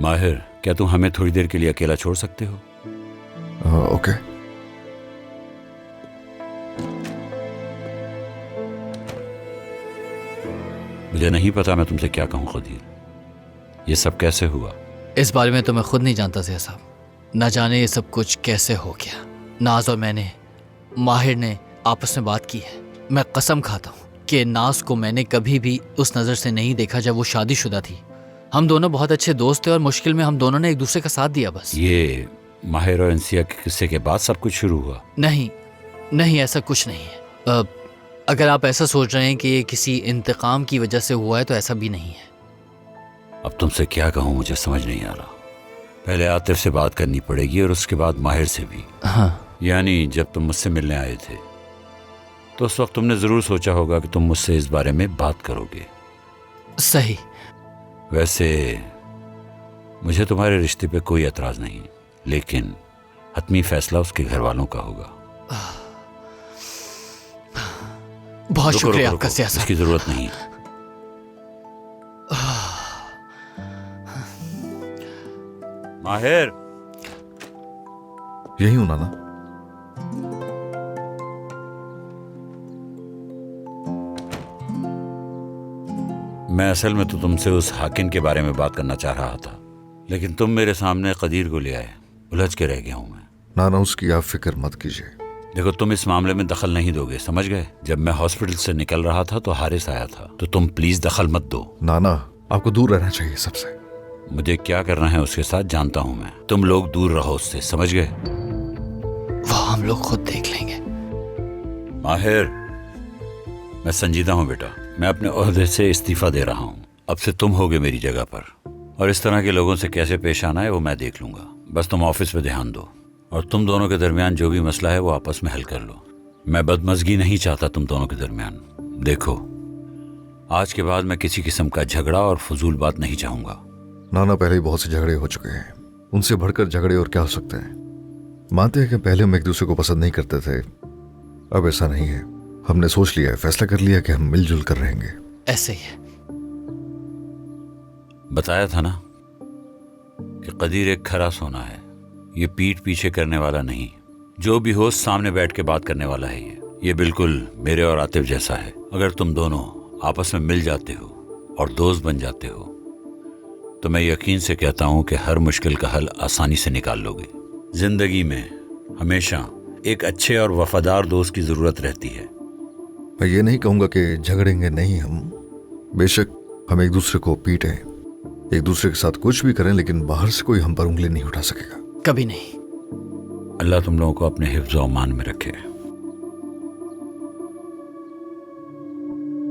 माहिर, क्या तुम हमें थोड़ी देर के लिए अकेला छोड़ सकते हो? ओके। मुझे नहीं पता मैं तुमसे क्या कहूँ कदीर। ये सब कैसे हुआ? इस बारे में तो मैं खुद नहीं जानता ज़िया साहब। ना जाने ये सब कुछ कैसे हो गया। नाज और मैंने, माहिर ने आपस में बात की है। मैं कसम खाता हूँ कि नाज को मैंने कभी भी उस नज़र से नहीं देखा जब वो शादीशुदा थी। हम दोनों बहुत अच्छे दोस्त थे और मुश्किल में हम दोनों ने एक दूसरे का साथ दिया बस। ये माहिर और इंसिया के किस्से के बाद सब कुछ शुरू हुआ? नहीं, ऐसा कुछ नहीं है। अगर आप ऐसा सोच रहे हैं कि ये किसी इंतकाम की वजह से हुआ है तो ऐसा भी नहीं है। अब तुमसे क्या कहूँ, मुझे समझ नहीं आ रहा। पहले आतिफ से बात करनी पड़ेगी और उसके बाद माहिर से भी। हाँ, यानी जब तुम मुझसे मिलने आए थे तो उस वक्त तुमने ज़रूर सोचा होगा कि तुम मुझसे इस बारे में बात करोगे। सही। वैसे मुझे तुम्हारे रिश्ते पे कोई एतराज़ नहीं, लेकिन हतमी फैसला उसके घर वालों का होगा। बहुत रुको, शुक्रिया रुको, आपका रुको, ज़िया साहब। इसकी ज़रूरत नहीं। माहिर, यही हूं नाना। मैं असल में तो तुमसे उस हाकिम के बारे में बात करना चाह रहा था, लेकिन तुम मेरे सामने कदीर को ले आए। उलझ के रह गया हूं मैं। नाना, उसकी आप फिक्र मत कीजिए। देखो, तुम इस मामले में दखल नहीं दोगे, समझ गए? जब मैं हॉस्पिटल से निकल रहा था तो हारिस आया था, तो तुम प्लीज दखल मत दो। नाना, आपको दूर रहना चाहिए सबसे। मुझे क्या करना है उसके साथ जानता हूं मैं। तुम लोग दूर रहो उससे, समझ गए? वो हम लोग खुद देख लेंगे। माहिर, मैं संजीदा हूं बेटा। मैं अपने ओहदे से इस्तीफा दे रहा हूं। अब से तुम होगे मेरी जगह पर, और इस तरह के लोगों से कैसे पेश आना है वो मैं देख लूंगा। बस तुम ऑफिस पे ध्यान दो, और तुम दोनों के दरमियान जो भी मसला है वो आपस में हल कर लो। मैं बदमज़गी नहीं चाहता तुम दोनों के दरमियान। देखो, आज के बाद मैं किसी किस्म का झगड़ा और फजूल बात नहीं चाहूंगा। नाना, पहले ही बहुत से झगड़े हो चुके हैं। उनसे बढ़कर झगड़े और क्या हो सकते हैं। मानते हैं कि पहले हम एक दूसरे को पसंद नहीं करते थे, अब ऐसा नहीं है। हमने सोच लिया है, फैसला कर लिया कि हम मिलजुल कर रहेंगे। ऐसे ही है। बताया था ना कि कदीर एक खरा सोना है। ये पीठ पीछे करने वाला नहीं, जो भी हो सामने बैठ के बात करने वाला है। ये बिल्कुल मेरे और आतिफ जैसा है। अगर तुम दोनों आपस में मिल जाते हो और दोस्त बन जाते हो तो मैं यकीन से कहता हूं कि हर मुश्किल का हल आसानी से निकाल लोगे। जिंदगी में हमेशा एक अच्छे और वफादार दोस्त की जरूरत रहती है। मैं ये नहीं कहूंगा कि झगड़ेंगे नहीं हम। बेशक हम एक दूसरे को पीटें, एक दूसरे के साथ कुछ भी करें, लेकिन बाहर से कोई हम पर उंगली नहीं उठा सकेगा। कभी नहीं। अल्लाह तुम लोगों को अपने हिफ्ज़ और अमान में रखे।